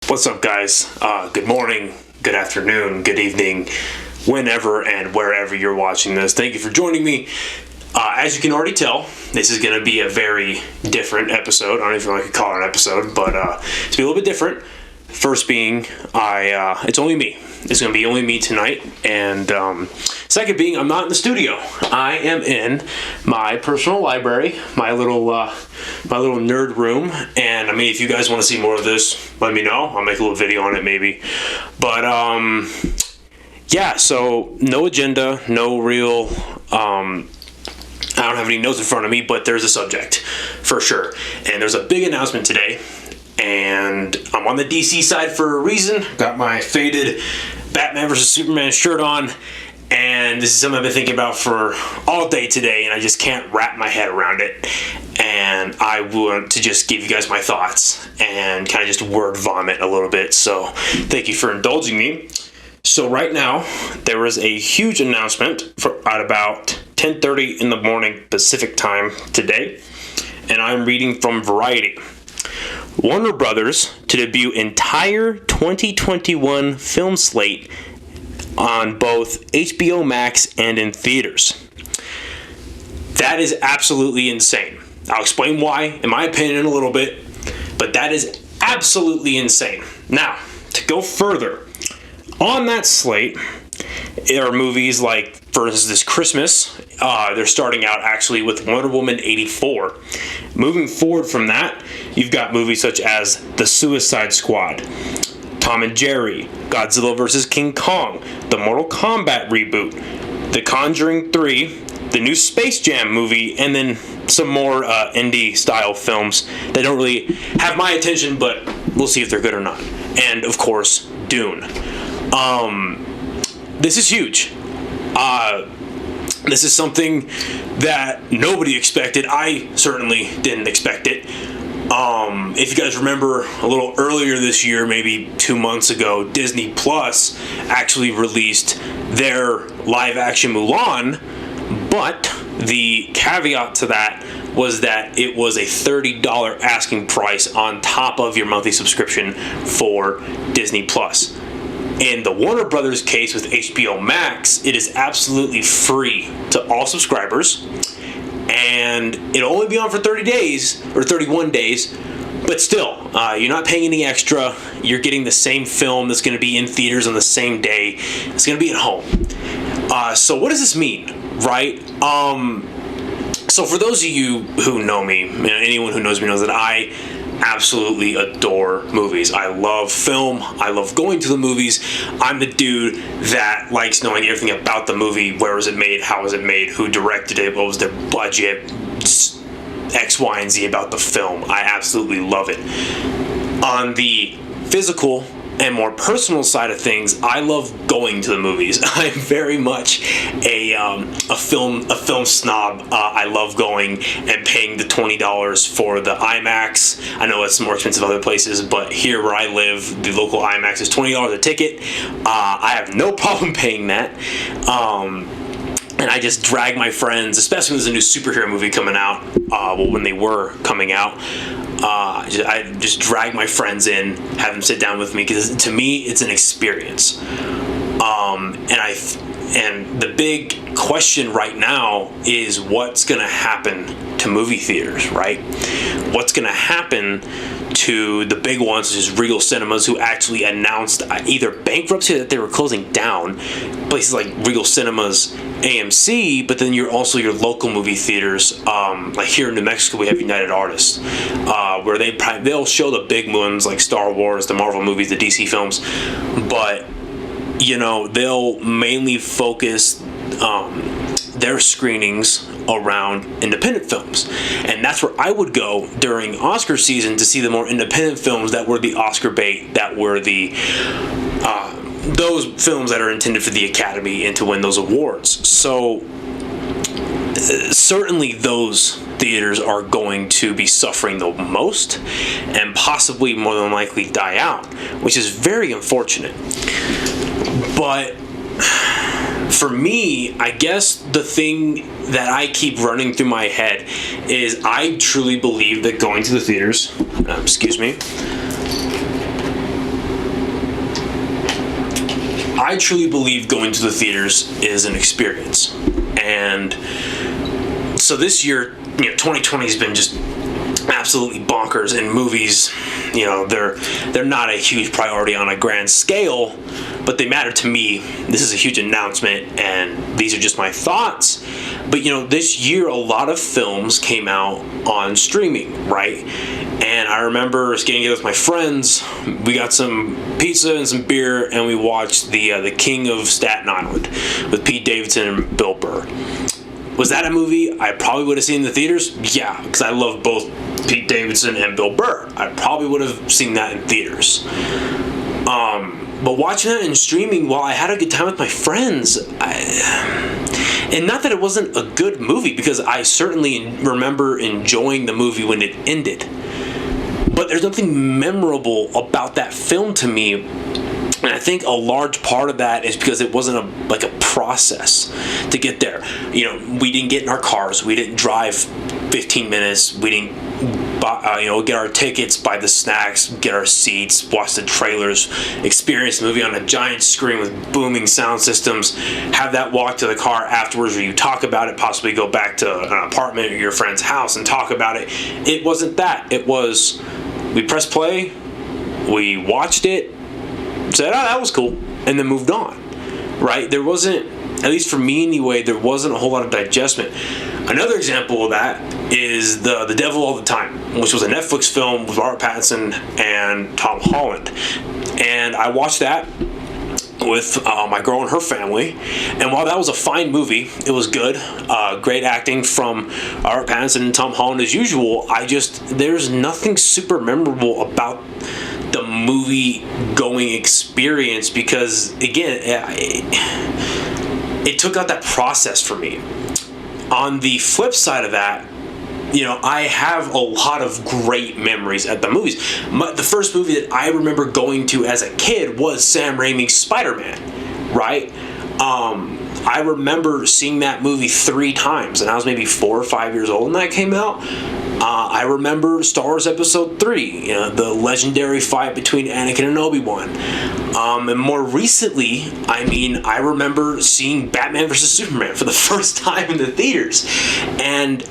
What's up, guys? Good morning, good afternoon, good evening, whenever and wherever you're watching this. Thank you for joining me. As you can already tell, this is going to be a very different episode. I don't even know if I could call it an episode, but it's be a little bit different. First being, it's only me. It's going to be only me tonight. And second being, I'm not in the studio. I am in my personal library, my little nerd room. And I mean, if you guys want to see more of this, let me know. I'll make a little video on it maybe. But yeah, so no agenda, no real. I don't have any notes in front of me, but there's a subject for sure. And there's a big announcement today. And I'm on the DC side for a reason. Got my faded Batman vs. Superman shirt on. And this is something I've been thinking about for all day today, and I just can't wrap my head around it. And I want to just give you guys my thoughts and kind of just word vomit a little bit. So thank you for indulging me. So right now, there is a huge announcement at about 10:30 in the morning Pacific time today. And I'm reading from Variety. Warner Brothers to debut entire 2021 film slate on both HBOMAX and in theaters. That is absolutely insane. I'll explain why, in my opinion, in a little bit, but that is absolutely insane. Now, to go further, on that slate are movies like, for instance, this Christmas, they're starting out actually with Wonder Woman 84. Moving forward from that, you've got movies such as The Suicide Squad, Tom and Jerry, Godzilla vs. King Kong, the Mortal Kombat reboot, The Conjuring 3, the new Space Jam movie, and then some more indie-style films that don't really have my attention, but we'll see if they're good or not. And, of course, Dune. This is huge. This is something that nobody expected. I certainly didn't expect it. If you guys remember, a little earlier this year, maybe 2 months ago, Disney Plus actually released their live-action Mulan, but the caveat to that was that it was a $30 asking price on top of your monthly subscription for Disney Plus. In the Warner Brothers case with HBO Max, it is absolutely free to all subscribers, and it'll only be on for 30 days, or 31 days, but still, you're not paying any extra. You're getting the same film that's going to be in theaters on the same day. It's going to be at home. So what does this mean, right? So for those of you who know me, anyone who knows me knows that I absolutely adore movies. I love film. I love going to the movies. I'm the dude that likes knowing everything about the movie. Where was it made? How was it made? Who directed it? What was their budget? X, Y, and Z about the film. I absolutely love it. On the physical and more personal side of things, I love going to the movies. I'm very much a film snob. I love going and paying the $20 for the IMAX. I know it's more expensive other places, but here where I live, the local IMAX is $20 a ticket. I have no problem paying that. And I just drag my friends, especially when there's a new superhero movie coming out, when they were coming out, I just drag my friends in, have them sit down with me, because to me, it's an experience. And the big question right now is what's going to happen to movie theaters, right? What's going to happen to the big ones, such as Regal Cinemas, who actually announced either bankruptcy, that they were closing down, places like Regal Cinemas, AMC, but then you're also your local movie theaters, like here in New Mexico, we have United Artists, where they'll show the big ones like Star Wars, the Marvel movies, the DC films, but they'll mainly focus their screenings around independent films, and that's where I would go during Oscar season to see the more independent films that were the Oscar bait, that were the those films that are intended for the Academy and to win those awards. So certainly those theaters are going to be suffering the most and possibly more than likely die out, which is very unfortunate. But for me, I guess the thing that I keep running through my head is I truly believe that going to the theaters, I truly believe going to the theaters is an experience. And so this year, 2020 has been just absolutely bonkers, and movies, they're not a huge priority on a grand scale, but they matter to me. This is a huge announcement, and these are just my thoughts. But this year a lot of films came out on streaming, right? And I remember getting together with my friends. We got some pizza and some beer, and we watched the King of Staten Island with Pete Davidson and Bill Burr. Was that a movie I probably would have seen in the theaters? Yeah, because I love both Pete Davidson and Bill Burr. I probably would have seen that in theaters. But watching that in streaming, while I had a good time with my friends, and not that it wasn't a good movie, because I certainly remember enjoying the movie when it ended. But there's nothing memorable about that film to me. And I think a large part of that is because it wasn't a process to get there. We didn't get in our cars. We didn't drive 15 minutes. We didn't get our tickets, buy the snacks, get our seats, watch the trailers, experience the movie on a giant screen with booming sound systems, have that walk to the car afterwards where you talk about it, possibly go back to an apartment or your friend's house and talk about it. It wasn't that. It was, we pressed play, we watched it, said, oh, that was cool, and then moved on, right? There wasn't, at least for me anyway, there wasn't a whole lot of digestment. Another example of that is The Devil All the Time, which was a Netflix film with Robert Pattinson and Tom Holland. And I watched that with my girl and her family, and while that was a fine movie, it was good, great acting from Robert Pattinson and Tom Holland as usual. There's nothing super memorable about the movie going experience, because again, it took out that process for me. On the flip side of that, I have a lot of great memories at the movies. The first movie that I remember going to as a kid was Sam Raimi's Spider-Man, right? I remember seeing that movie 3 times, and I was maybe 4 or 5 years old when that came out. I remember Star Wars Episode 3, the legendary fight between Anakin and Obi-Wan. And more recently, I remember seeing Batman vs. Superman for the first time in the theaters. And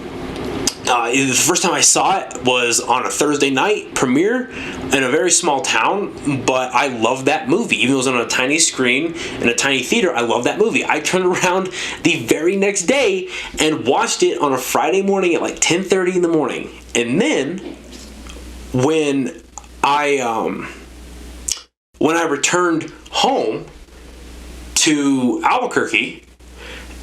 the first time I saw it was on a Thursday night premiere in a very small town, but I loved that movie. Even though it was on a tiny screen in a tiny theater, I loved that movie. I turned around the very next day and watched it on a Friday morning at like 10:30 in the morning. And then when I returned home to Albuquerque,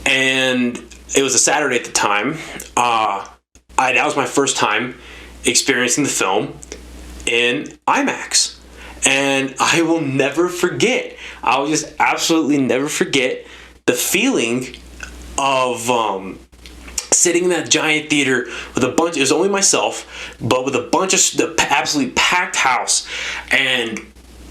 and it was a Saturday at the time, that was my first time experiencing the film in IMAX. And I will never forget, I will just absolutely never forget the feeling of sitting in that giant theater with a bunch, it was only myself, but with a bunch of the absolutely packed house. And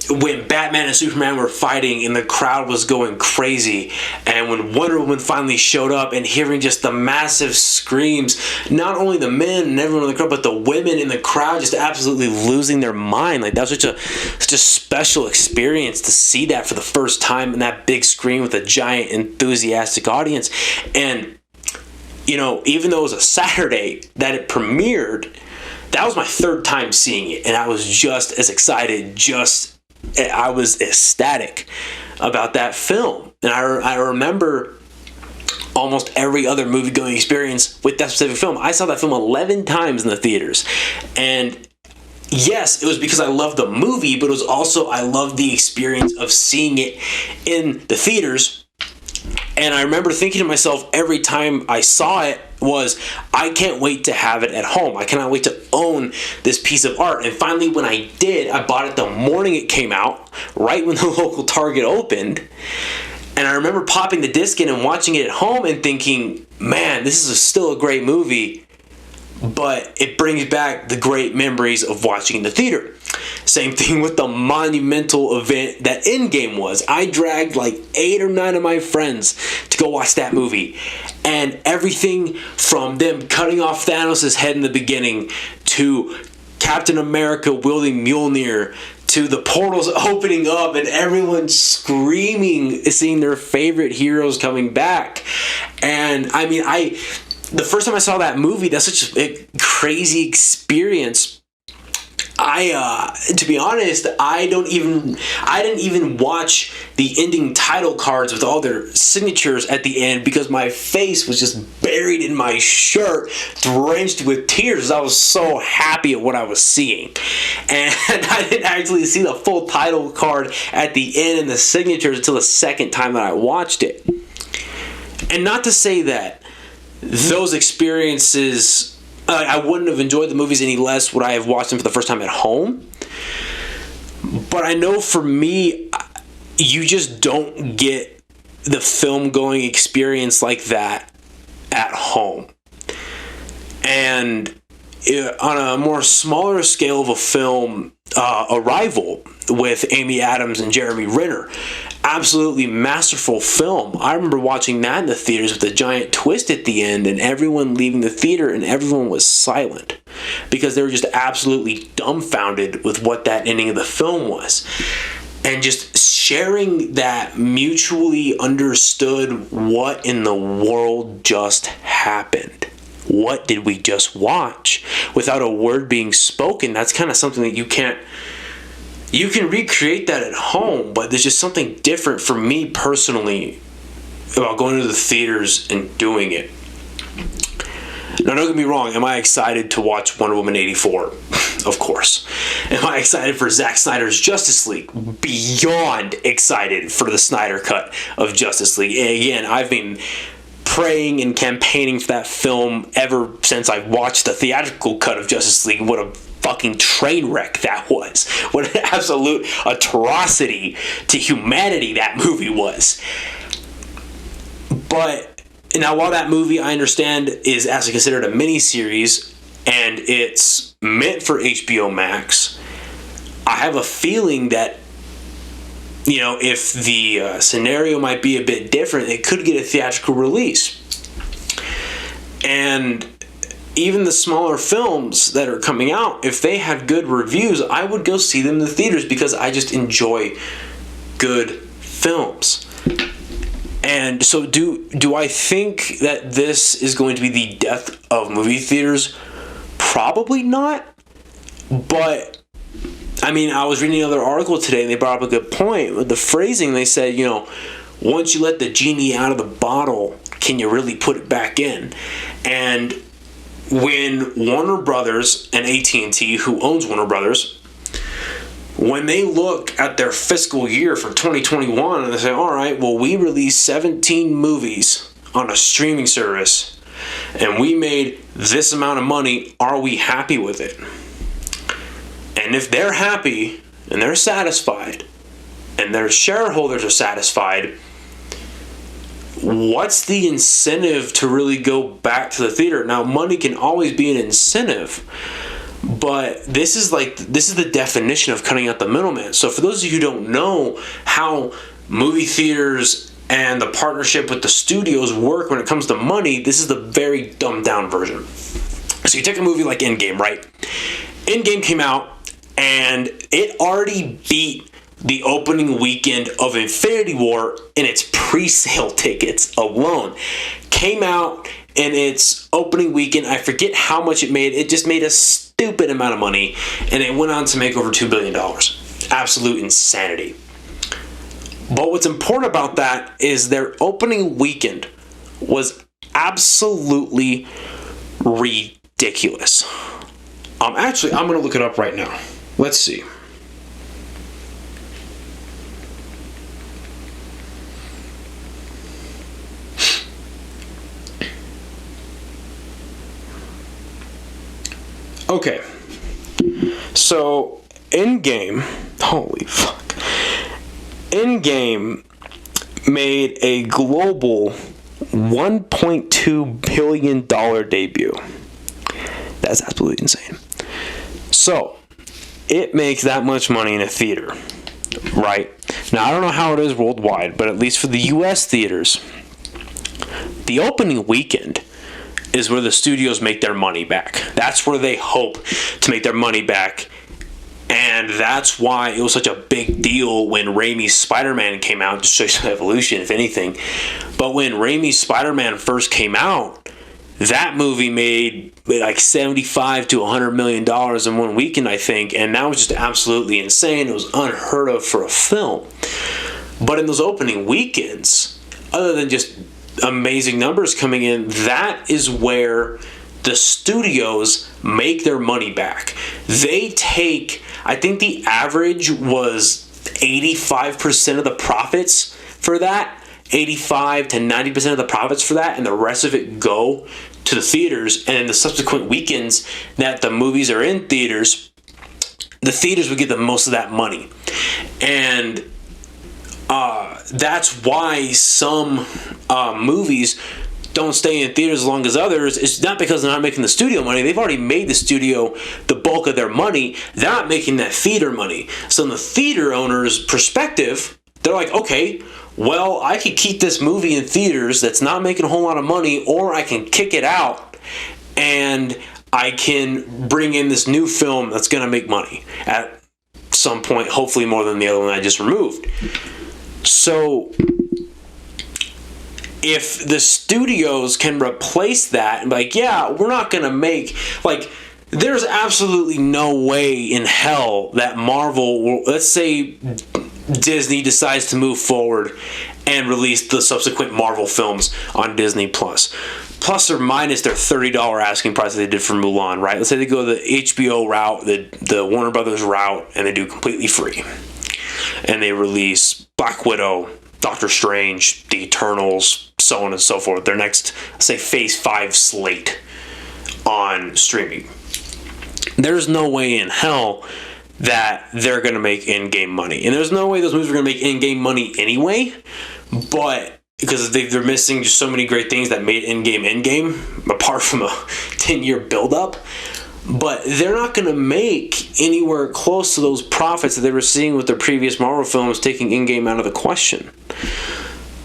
when Batman and Superman were fighting and the crowd was going crazy, and when Wonder Woman finally showed up, and hearing just the massive screams, not only the men and everyone in the crowd, but the women in the crowd just absolutely losing their mind. Like, that was such a special experience to see that for the first time in that big screen with a giant enthusiastic audience. And even though it was a Saturday that it premiered, that was my 3rd time seeing it, and I was just as excited, I was ecstatic about that film. And I remember almost every other movie-going experience with that specific film. I saw that film 11 times in the theaters. And yes, it was because I loved the movie, but it was also I loved the experience of seeing it in the theaters. And I remember thinking to myself every time I saw it was, I can't wait to have it at home. I cannot wait to own this piece of art. And finally, when I did, I bought it the morning it came out, right when the local Target opened. And I remember popping the disc in and watching it at home and thinking, man, this is still a great movie, but it brings back the great memories of watching in the theater. Same thing with the monumental event that Endgame was. I dragged like 8 or 9 of my friends to go watch that movie. And everything from them cutting off Thanos' head in the beginning, to Captain America wielding Mjolnir, to the portals opening up and everyone screaming, seeing their favorite heroes coming back. And I mean, the first time I saw that movie, that's such a crazy experience. To be honest, I didn't even watch the ending title cards with all their signatures at the end, because my face was just buried in my shirt, drenched with tears. I was so happy at what I was seeing. And I didn't actually see the full title card at the end and the signatures until the second time that I watched it. And not to say that those experiences, I wouldn't have enjoyed the movies any less would I have watched them for the first time at home. But I know for me, you just don't get the film going experience like that at home. And on a more smaller scale of a film, Arrival with Amy Adams and Jeremy Renner, absolutely masterful film. I remember watching that in the theaters with a giant twist at the end, and everyone leaving the theater and everyone was silent because they were just absolutely dumbfounded with what that ending of the film was. And just sharing that mutually understood, what in the world just happened? What did we just watch? Without a word being spoken, that's kind of something that you can recreate that at home, but there's just something different for me personally about going to the theaters and doing it. Now, don't get me wrong, am I excited to watch Wonder Woman 84? Of course. Am I excited for Zack Snyder's Justice League? Beyond excited for the Snyder cut of Justice League. And again, I've been praying and campaigning for that film ever since I watched the theatrical cut of Justice League. What a fucking train wreck that was. What an absolute atrocity to humanity that movie was. But now, while that movie, I understand, is actually considered a miniseries and it's meant for HBOMAX, I have a feeling that, you know, if the scenario might be a bit different, it could get a theatrical release. And even the smaller films that are coming out, if they had good reviews, I would go see them in the theaters because I just enjoy good films. And so do I think that this is going to be the death of movie theaters? Probably not. But I mean, I was reading another article today and they brought up a good point with the phrasing. They said, you know, once you let the genie out of the bottle, can you really put it back in? And when Warner Brothers and AT&T, who owns Warner Brothers, when they look at their fiscal year for 2021 and they say, all right, well, we released 17 movies on a streaming service and we made this amount of money, are we happy with it? And if they're happy and they're satisfied and their shareholders are satisfied, what's the incentive to really go back to the theater? Now, money can always be an incentive, but this is the definition of cutting out the middleman. So for those of you who don't know how movie theaters and the partnership with the studios work when it comes to money, this is the very dumbed down version. So you take a movie like Endgame, right? Endgame came out and it already beat the opening weekend of Infinity War in its pre-sale tickets alone. Came out in its opening weekend, I forget how much it made. It just made a stupid amount of money, and it went on to make over $2 billion. Absolute insanity. But what's important about that is their opening weekend was absolutely ridiculous. I'm going to look it up right now. Let's see. Okay, so Endgame, holy fuck, Endgame made a global $1.2 billion debut. That's absolutely insane. So, it makes that much money in a theater, right? Now, I don't know how it is worldwide, but at least for the U.S. theaters, the opening weekend is where the studios make their money back. That's where they hope to make their money back. And that's why it was such a big deal when Raimi's Spider-Man came out, to show you some evolution, if anything. But when Raimi's Spider-Man first came out, that movie made like $75 to $100 million in one weekend, I think. And that was just absolutely insane. It was unheard of for a film. But in those opening weekends, other than just amazing numbers coming in, that is where the studios make their money back. They take, I think the average was 85% of the profits for that, 85 to 90% of the profits for that, and the rest of it go to the theaters. And in the subsequent weekends that the movies are in theaters, the theaters would get the most of that money. And that's why some movies don't stay in theaters as long as others. It's not because they're not making the studio money. They've already made the studio the bulk of their money. They're not making that theater money. So in the theater owner's perspective, they're like, okay, well, I could keep this movie in theaters that's not making a whole lot of money, or I can kick it out and I can bring in this new film that's going to make money at some point, hopefully more than the other one I just removed. So if the studios can replace that and be like, yeah, we're not going to make, like, there's absolutely no way in hell that Marvel will, let's say Disney decides to move forward and release the subsequent Marvel films on Disney Plus or minus their $30 asking price that they did for Mulan, right? Let's say they go the HBO route, the Warner Brothers route, and they do completely free. And they release Black Widow, Doctor Strange, The Eternals, so on and so forth. Their next, say, Phase 5 slate on streaming. There's no way in hell that they're going to make in-game money. And there's no way those movies are going to make in-game money anyway, but because they're missing just so many great things that made in-game, apart from a 10-year build-up. But they're not going to make anywhere close to those profits that they were seeing with their previous Marvel films, taking in-game out of the question.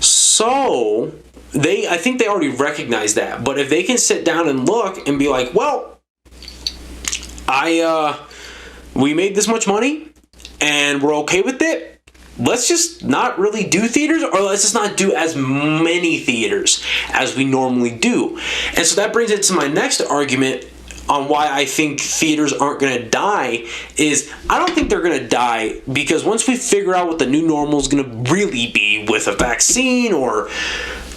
So, I think they already recognize that. But if they can sit down and look and be like, well, we made this much money and we're okay with it, let's just not really do theaters, or let's just not do as many theaters as we normally do. And so that brings it to my next argument on why I think theaters aren't going to die. Is I don't think they're going to die, because once we figure out what the new normal is going to really be with a vaccine or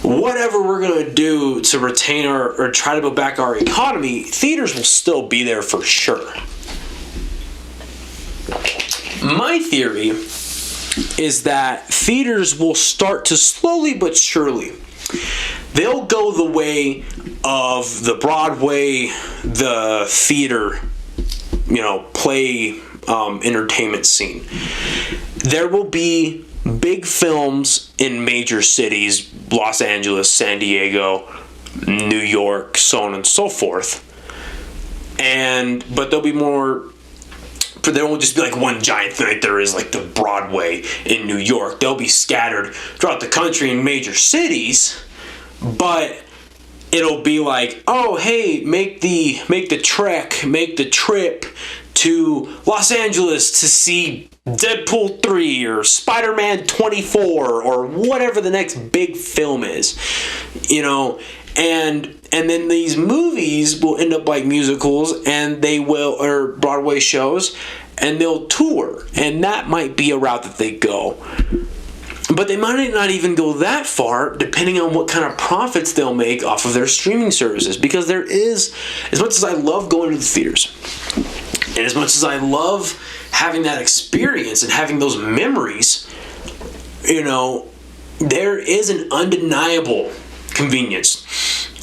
whatever we're going to do to retain or try to build back our economy, theaters will still be there for sure. My theory is that theaters will start to slowly but surely, they'll go the way of the Broadway, the theater, play entertainment scene. There will be big films in major cities, Los Angeles, San Diego, New York, so on and so forth. But there'll be more. There won't just be like one giant thing like there is like the Broadway in New York. They'll be scattered throughout the country in major cities, but it'll be like, oh, hey, make the trip to Los Angeles to see Deadpool 3 or Spider-Man 24 or whatever the next big film is, and then these movies will end up like musicals, and or Broadway shows, and they'll tour, and that might be a route that they go. But they might not even go that far, depending on what kind of profits they'll make off of their streaming services. Because there is, as much as I love going to the theaters, and as much as I love having that experience and having those memories, there is an undeniable convenience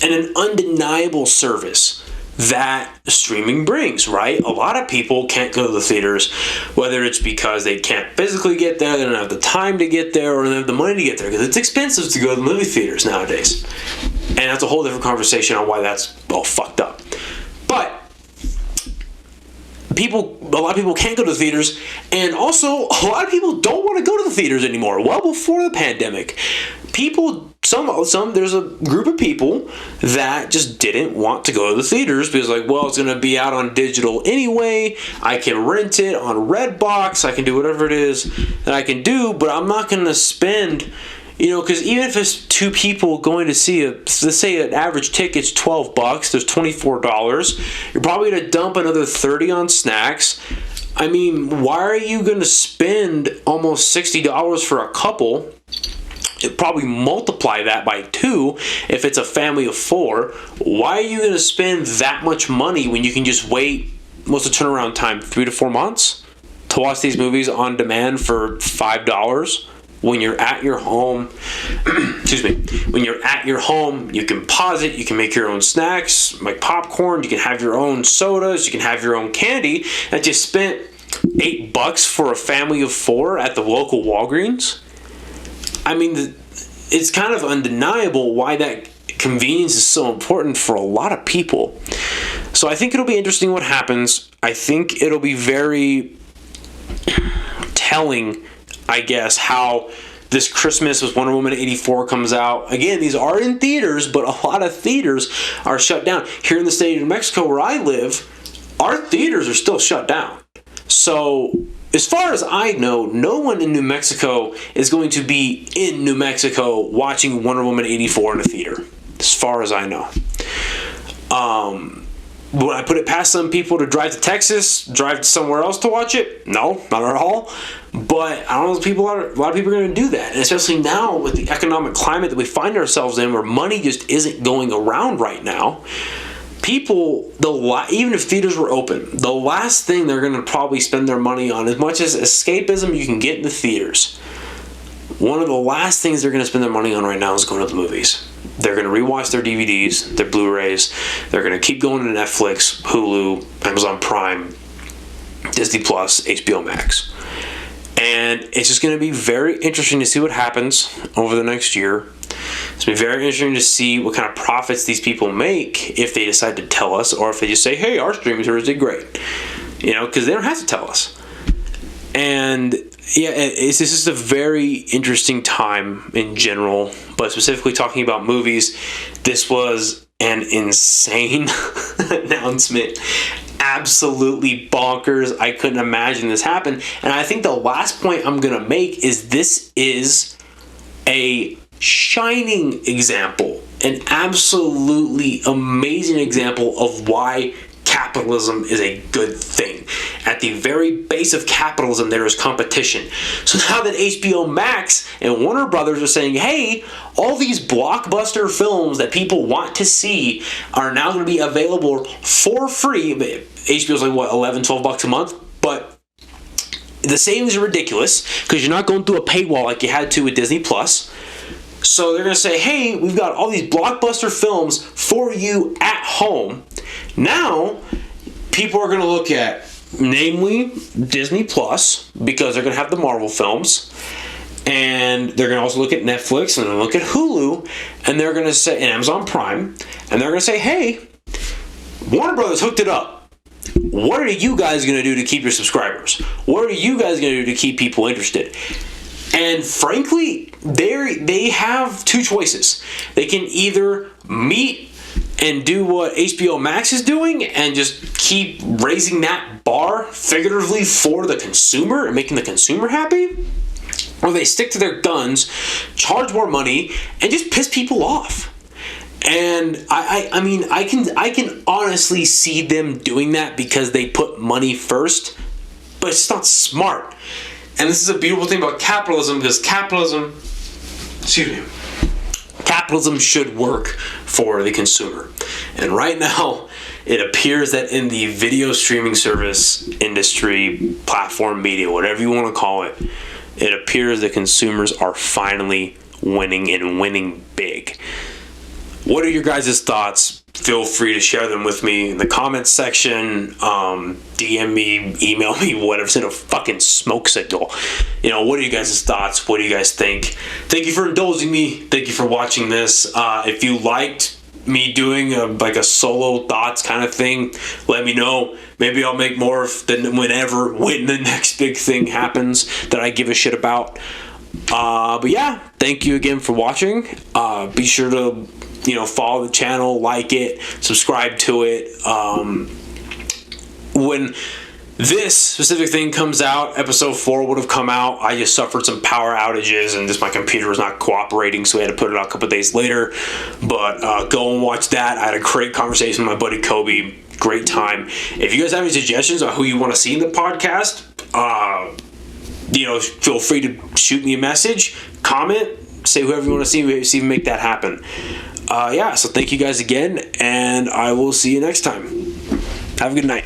and an undeniable service that streaming brings, right? A lot of people can't go to the theaters, whether it's because they can't physically get there, they don't have the time to get there, or they don't have the money to get there, because it's expensive to go to the movie theaters nowadays. And that's a whole different conversation on why that's all fucked up. But a lot of people can't go to the theaters, and also a lot of people don't want to go to the theaters anymore. Well, before the pandemic, there's a group of people that just didn't want to go to the theaters because, like, well, it's going to be out on digital anyway. I can rent it on Redbox. I can do whatever it is that I can do, but I'm not going to spend, because even if it's two people going to see let's say an average ticket's $12, there's $24. You're probably going to dump another $30 on snacks. I mean, why are you going to spend almost $60 for a couple? Probably multiply that by 2 if it's a family of 4. Why are you going to spend that much money when you can just wait, what's the turnaround time, 3 to 4 months to watch these movies on demand for $5? When you're at your home, when you're at your home, you can pause it, you can make your own snacks, like popcorn, you can have your own sodas, you can have your own candy, and you spent $8 for a family of 4 at the local Walgreens. I mean, it's kind of undeniable why that convenience is so important for a lot of people. So I think it'll be interesting what happens. I think it'll be very telling, I guess, how this Christmas with Wonder Woman 84 comes out. Again, these are in theaters, but a lot of theaters are shut down. Here in the state of New Mexico where I live, our theaters are still shut down. So as far as I know, no one in New Mexico is going to be in New Mexico watching Wonder Woman 84 in a theater, as far as I know. Would I put it past some people to drive to Texas, drive to somewhere else to watch it? No, not at all. But I don't know if a lot of people are going to do that. And especially now with the economic climate that we find ourselves in, where money just isn't going around right now, people, even if theaters were open, the last thing they're going to probably spend their money on, as much as escapism you can get in the theaters, one of the last things they're going to spend their money on right now is going to the movies. They're going to rewatch their DVDs, their Blu-rays. They're going to keep going to Netflix, Hulu, Amazon Prime, Disney Plus, HBOMAX. And it's just going to be very interesting to see what happens over the next year. It's going to be very interesting to see what kind of profits these people make if they decide to tell us, or if they just say, hey, our streaming service did great. Because they don't have to tell us. And yeah, it's just a very interesting time in general, but specifically talking about movies, this was an insane announcement. Absolutely bonkers. I couldn't imagine this happen. And I think the last point I'm going to make is this is a shining example, an absolutely amazing example of why capitalism is a good thing. At the very base of capitalism, there is competition. So now that HBO Max and Warner Brothers are saying, hey, all these blockbuster films that people want to see are now going to be available for free. HBO's like, what, $11, $12 a month? But the savings are ridiculous because you're not going through a paywall like you had to with Disney Plus. So they're going to say, hey, we've got all these blockbuster films for you at home. Now, people are going to look at, namely, Disney Plus, because they're going to have the Marvel films. And they're going to also look at Netflix, and they're going to look at Hulu, and they're going to say, and Amazon Prime, and they're going to say, hey, Warner Brothers hooked it up. What are you guys going to do to keep your subscribers? What are you guys going to do to keep people interested? And frankly, they have two choices. They can either meet and do what HBO Max is doing and just keep raising that bar figuratively for the consumer and making the consumer happy, or they stick to their guns, charge more money, and just piss people off. And I mean, I can honestly see them doing that because they put money first, but it's not smart. And this is a beautiful thing about capitalism, because capitalism should work for the consumer. And right now, it appears that in the video streaming service industry, platform media, whatever you want to call it, it appears that consumers are finally winning, and winning big. What are your guys' thoughts? Feel free to share them with me in the comments section. DM me, email me, whatever. Send a fucking smoke signal. What are you guys' thoughts? What do you guys think? Thank you for indulging me. Thank you for watching this. If you liked me doing like a solo thoughts kind of thing, let me know. Maybe I'll make more than when the next big thing happens that I give a shit about. But yeah, thank you again for watching. Be sure to follow the channel, like it, subscribe to it. When this specific thing comes out, episode 4 would have come out. I just suffered some power outages and just my computer was not cooperating, so we had to put it out a couple days later. But go and watch that. I had a great conversation with my buddy Kobe. Great time. If you guys have any suggestions on who you want to see in the podcast, feel free to shoot me a message, comment, say whoever you want to see if we make that happen. So thank you guys again, and I will see you next time. Have a good night.